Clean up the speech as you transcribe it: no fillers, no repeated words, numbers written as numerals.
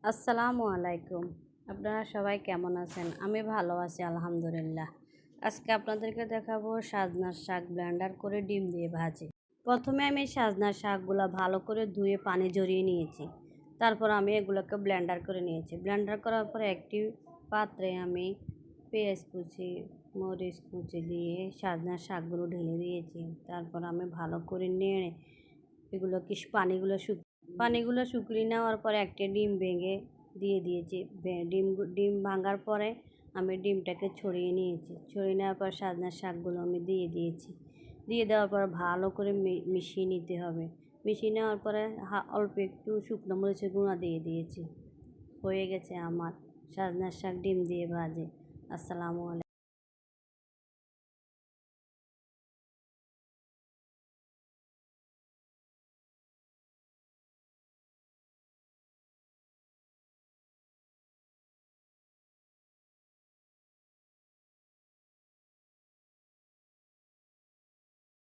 আসসালামু আলাইকুম। আপনারা সবাই কেমন আছেন? আমি ভালো আছি আলহামদুলিল্লাহ। আজকে আপনাদেরকে দেখাবো সাজনার শাক ব্লেন্ডার করে ডিম দিয়ে ভাজি। প্রথমে আমি সাজনার শাকগুলা ভালো করে ধুয়ে পানি ঝরিয়ে নিয়েছি। তারপর আমি এগুলোকে ব্লেন্ডার করে নিয়েছি। ব্লেন্ডার করার পরে একটি পাত্রে আমি পেঁয়াজ কুচি, মরিচ কুচি দিয়ে সাজনার শাকগুলো ঢেলে দিয়েছি। তারপর আমি ভালো করে নেড়ে এগুলোকে পানিগুলো শুকিয়ে নেওয়ার পরে একটা ডিম ভেঙে দিয়ে দিয়েছি। ডিম ভাঙার পরে আমি ডিমটাকে ছড়িয়ে নিয়েছি। ছড়িয়ে নেওয়ার পর সাজনার শাকগুলো আমি দিয়ে দিয়েছি। দিয়ে দেওয়ার পর ভালো করে মিশিয়ে নিতে হবে। মিশিয়ে নেওয়ার পরে অল্প একটু শুকনো মরিচের গুঁড়া দিয়ে দিয়েছি। হয়ে গেছে আমার সাজনার শাক ডিম দিয়ে ভাজি। আসসালামু আলাইকুম।